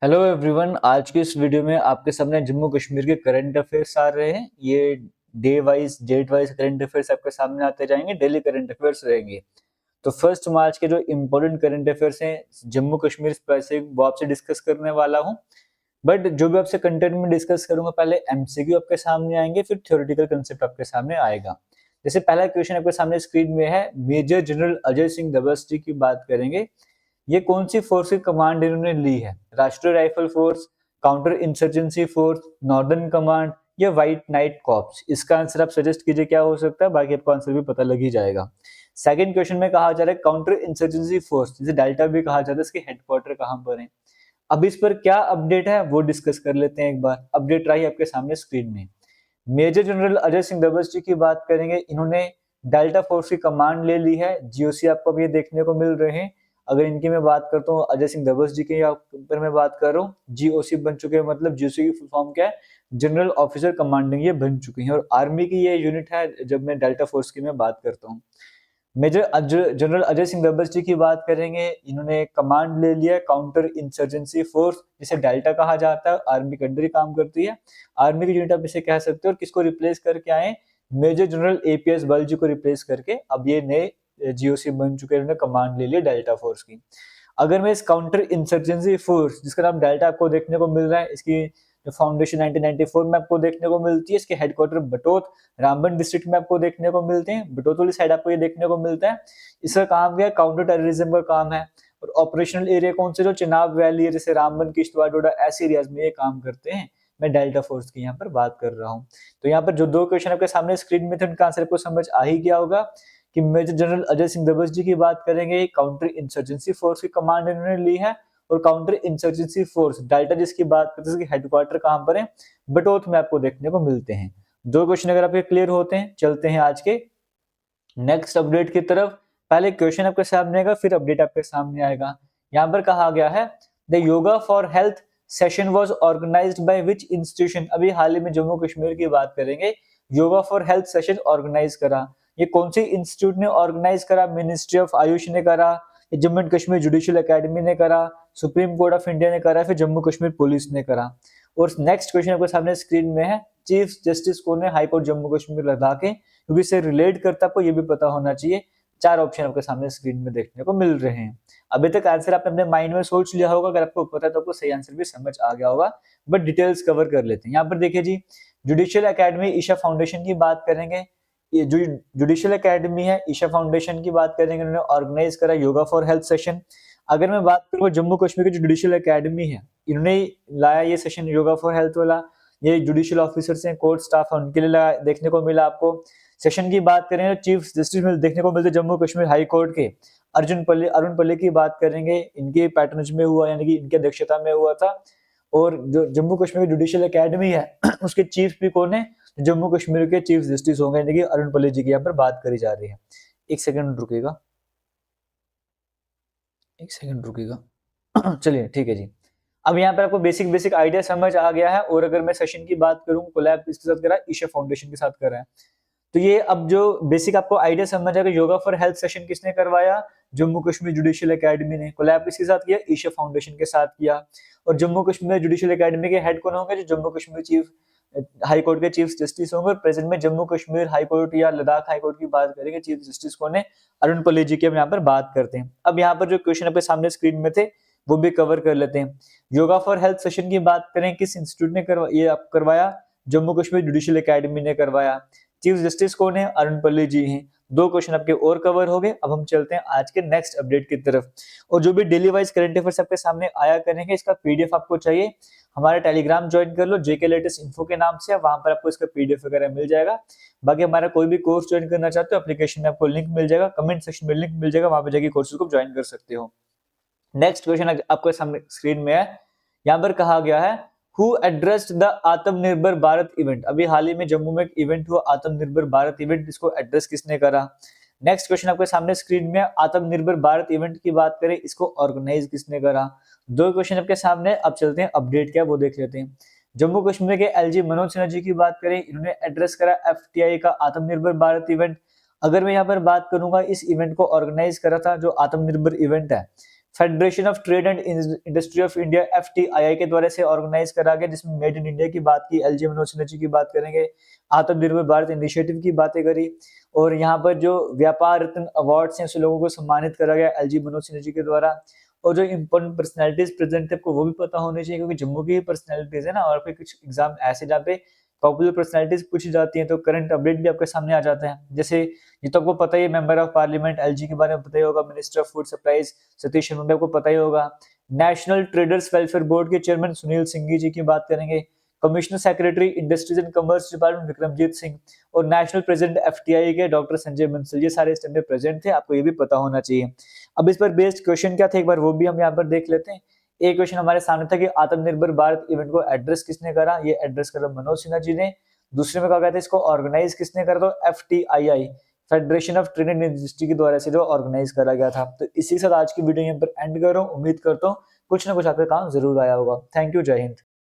Hello everyone. आज के इस वीडियो में आपके सामने जम्मू कश्मीर के करंट अफेयर्स आ रहे हैं। ये day wise date wise current affairs आपके सामने आते जाएंगे, डेली करंट अफेयर्स रहेंगे। तो 1 मार्च के जो इम्पोर्टेंट करंट अफेयर्स हैं जम्मू कश्मीर स्पेसिफिक, वो आपसे डिस्कस करने वाला हूँ। बट जो भी आपसे कंटेंट में डिस्कस करूंगा, पहले एमसीक्यू आपके सामने आएंगे, फिर थ्योरेटिकल कंसेप्ट आपके सामने आएगा। जैसे पहला क्वेश्चन आपके सामने स्क्रीन में है, मेजर जनरल अजय सिंह दबस्टी की बात करेंगे। ये कौन सी फोर्स की कमांड इन्होंने ली है? राष्ट्रीय rifle force, counter insurgency force, northern command या व्हाइट नाइट कॉर्प्स? इसका आंसर आप सजेस्ट कीजिए क्या हो सकता है, बाकी आपको आंसर भी पता लग ही जाएगा। सेकंड क्वेश्चन में कहा जा रहा है काउंटर इंसर्जेंसी फोर्स, जिसे डेल्टा भी कहा जाता है, इसके हेडक्वार्टर कहां पर है? अब इस पर क्या अपडेट है वो डिस्कस कर लेते हैं एक बार। अपडेट रही आपके सामने स्क्रीन में। मेजर जनरल अजय सिंह दबस्टी की बात करेंगे। इन्होंने डेल्टा फोर्स की कमांड ले ली है। जीओसी आपको अब ये देखने को मिल रहे हैं। अगर इनकी मैं बात करता हूँ, अजय सिंह दबस्टी की पर मैं बात कर रहा हूँ, जीओसी बन चुके हैं। मतलब जीओसी की फुल फॉर्म क्या है? जनरल ऑफिसर कमांडिंग, ये बन चुके हैं। और आर्मी की ये यूनिट है जब मैं डेल्टा फोर्स की मैं बात करता हूँ। मेजर जनरल अजय सिंह दबस्टी की बात करेंगे। इन्होंने कमांड ले लिया काउंटर इंसर्जेंसी फोर्स, जिसे डेल्टा कहा जाता है, आर्मी के अंडर ही काम करती है। आर्मी की यूनिट आप इसे कह सकते हो। और किसको रिप्लेस करके आए? मेजर जनरल एपीएस बल जी को रिप्लेस करके अब ये नए जीओसी बन चुके हैं। इन्होंने कमांड ले ली डेल्टा फोर्स की। अगर मैं इस काउंटर इंसर्जेंसी फोर्स, जिसका नाम डेल्टा आपको देखने को मिल रहा है, इसकी फाउंडेशन 1994 में आपको देखने को मिलती है। इसके हेडक्वार्टर बटोत रामबन डिस्ट्रिक्ट में आपको देखने को मिलते हैं। बटोत वाली साइड आपको ये देखने को मिलता है। इसका काम क्या है? काउंटर टेररिज्म का काम है। और ऑपरेशनल एरिया कौन से? जो चिनाब वैली है, जैसे रामबन, किश्तवाड़, डोडा, ऐसे एरियाज में ये काम करते हैं। मैं डेल्टा फोर्स की यहाँ पर बात कर रहा हूँ। तो यहाँ पर जो दो क्वेश्चन आपके सामने स्क्रीन में थे, उनका आंसर आपको समझ आ ही गया होगा कि मेजर जनरल अजय सिंह दबस्टी की बात करेंगे। काउंटर इंसर्जेंसी फोर्स की कमांड इन्होंने ली है। और काउंटर इंसर्जेंसी फोर्स डेल्टा जिसकी बात करते हैं, हेडक्वार्टर कहां पर है? बटोत में आपको देखने को मिलते हैं। दो क्वेश्चन अगर आपके क्लियर होते हैं, चलते हैं आज के नेक्स्ट अपडेट की तरफ। पहले क्वेश्चन आपके सामने आएगा, फिर अपडेट आपके सामने आएगा। यहाँ पर कहा गया है, the yoga for health session was organised by which institution? अभी हाल ही में जम्मू कश्मीर की बात करेंगे। Yoga for health session organise करा, ये कौन सी इंस्टीट्यूट ने ऑर्गेनाइज करा? मिनिस्ट्री ऑफ आयुष ने करा, Jammu and Kashmir judicial academy ने करा, सुप्रीम कोर्ट ऑफ इंडिया ने करा, फिर जम्मू कश्मीर पुलिस ने करा? और नेक्स्ट क्वेश्चन आपके सामने स्क्रीन में है, चीफ जस्टिस कौन है हाई कोर्ट जम्मू कश्मीर लद्दाख के? क्योंकि इससे रिलेट करता आपको ये भी पता होना चाहिए। चार ऑप्शन आपके सामने स्क्रीन में देखने को मिल रहे हैं। अभी तक आंसर आपने अपने माइंड में सोच लिया होगा। अगर आपको पता है तो आपको सही आंसर भी समझ आ गया होगा। बट डिटेल्स कवर कर लेते हैं। यहाँ पर देखिए जी, जुडिशियल एकेडमी ईशा फाउंडेशन की बात करेंगे। ये जो जुडिशियल एकेडमी है, ईशा फाउंडेशन की बात करेंगे, उन्होंने ऑर्गेनाइज करा योगा फॉर हेल्थ सेशन। अगर मैं बात करूँ जम्मू कश्मीर की जो जुडिशियल एकेडमी है, इन्होंने लाया ये सेशन योगा फॉर हेल्थ वाला। ये जुडिशियल ऑफिसर्स हैं, कोर्ट स्टाफ है, उनके लिए देखने को मिला आपको। सेशन की बात करें तो चीफ जस्टिस में देखने को मिलते जम्मू कश्मीर हाई कोर्ट के अरुण पल्ले की बात करेंगे। इनके पैटर्नेज में हुआ, यानी कि इनके अध्यक्षता में हुआ था। और जो जम्मू कश्मीर जुडिशियल एकेडमी है उसके चीफ भी कौन है? जम्मू कश्मीर के चीफ जस्टिस होंगे, यानी कि अरुण पल्ले जी की यहाँ पर बात करी जा रही है। एक सेकंड रुकेगा, एक सेकंड रुकेगा। चलिए ठीक है जी। अब यहाँ पर आपको बेसिक बेसिक आइडिया समझ आ गया है। और अगर मैं सेशन की बात करूँ, कोलैब इसके साथ करा, ईशा फाउंडेशन के साथ करा है। तो ये अब जो बेसिक आपको आइडिया समझ आएगा, योगा फॉर हेल्थ सेशन किसने करवाया? जम्मू कश्मीर जुडिशियल एकेडमी ने। कोलैब किसके साथ किया? ईशा फाउंडेशन के साथ किया। और जम्मू कश्मीर जुडिशियल एकेडमी के हेड कौन होंगे? जो Jammu Kashmir chief high court के चीफ जस्टिस होंगे। और प्रेजेंट में जम्मू कश्मीर हाई कोर्ट या लद्दाख हाई कोर्ट की बात करेंगे, चीफ जस्टिस कौन है? अरुण पल्ली जी की हम यहाँ पर बात करते हैं। अब यहाँ पर जो क्वेश्चन आपके सामने स्क्रीन में थे, वो भी कवर कर लेते हैं। योगा फॉर हेल्थ सेशन की बात करें, किस इंस्टीट्यूट ने करवाया? जम्मू कश्मीर जुडिशियल एकेडमी ने करवाया। चीफ जस्टिस कौन है? अरुण पल्ली जी हैं। दो क्वेश्चन आपके और कवर हो गए। अब हम चलते हैं आज के नेक्स्ट अपडेट की तरफ। और जो भी डेली वाइज करंट अफेयर्स आपके सामने आया करेंगे, इसका पीडीएफ आपको चाहिए, हमारा टेलीग्राम ज्वाइन कर लो, जेके लेटेस्ट इन्फो के नाम से। वहां पर आपको इसका पीडीएफ वगैरह मिल जाएगा। बाकी हमारा कोई भी कोर्स ज्वाइन करना चाहते हो, एप्लीकेशन में आपको लिंक मिल जाएगा, कमेंट सेक्शन में लिंक मिल जाएगा, वहां पर जाके कोर्सेज को ज्वाइन कर सकते हो। नेक्स्ट क्वेश्चन आपके सामने स्क्रीन में है। यहाँ पर कहा गया है, हु एड्रेस्ड द आत्मनिर्भर भारत इवेंट? अभी हाल ही में जम्मू में एक इवेंट हुआ, आत्मनिर्भर भारत इवेंट। इसको एड्रेस किसने करा? नेक्स्ट क्वेश्चन आपके सामने स्क्रीन में, आत्मनिर्भर भारत इवेंट की बात करें, इसको ऑर्गेनाइज किसने करा? दो क्वेश्चन आपके सामने। अब चलते हैं अपडेट क्या वो देख लेते हैं। जम्मू कश्मीर के एलजी मनोज सिन्हा जी की बात करें, इन्होंने एड्रेस करा एफटीआई का आत्मनिर्भर भारत इवेंट। अगर मैं यहाँ पर बात करूंगा, इस इवेंट को ऑर्गेनाइज करा था जो आत्मनिर्भर इवेंट है, federation of trade and industry of India FTII के द्वारा से ऑर्गेनाइज करा गया, जिसमें मेड इन इंडिया की बात की, LG मनोज सिन्हा जी की बात करेंगे, आत्मनिर्भर भारत इनिशिएटिव की बातें करी, और यहाँ पर जो व्यापार रत्न अवार्ड्स हैं उस लोगों को सम्मानित करा गया LG मनोज सिन्हा जी के द्वारा। और जो इंपॉर्टेंट पर्सनैलिटीज प्रेजेंट थे आपको वो भी पता होनी चाहिए, क्योंकि जम्मू की पर्सनैलिटीज है ना, और फिर कुछ एग्जाम ऐसे जहाँ पे पॉपुलर पर्सनैलिटीज पूछी जाती हैं, तो करंट अपडेट भी आपके सामने आ जाता है। जैसे ये तो आपको पता ही है, मेंबर ऑफ पार्लियामेंट LG के बारे में पता ही होगा, minister of food supplies Satish Sharma आपको पता ही होगा, नेशनल ट्रेडर्स वेलफेयर बोर्ड के चेयरमैन सुनील सिंघी जी की बात करेंगे, commissioner secretary industries and commerce department Vikramjit Singh, और नेशनल प्रेसिडेंट FTI के डॉक्टर संजय बंसल, ये सारे इस टाइम पे प्रेजेंट थे, आपको ये भी पता होना चाहिए। अब इस पर बेस्ड क्वेश्चन क्या थे एक बार वो भी हम यहाँ पर देख लेते हैं। एक क्वेश्चन हमारे सामने था कि आत्मनिर्भर भारत इवेंट को एड्रेस किसने करा, ये एड्रेस करा मनोज सिन्हा जी ने। दूसरे में कहा गया था इसको ऑर्गेनाइज किसने करा, तो FTII federation of trade and industry के द्वारा से जो ऑर्गेनाइज करा गया था। तो इसी के साथ आज की वीडियो यहाँ पर एंड कर रहा हूँ। उम्मीद करता हूँ कुछ ना कुछ आपके काम जरूर आया होगा। थैंक यू, जय हिंद।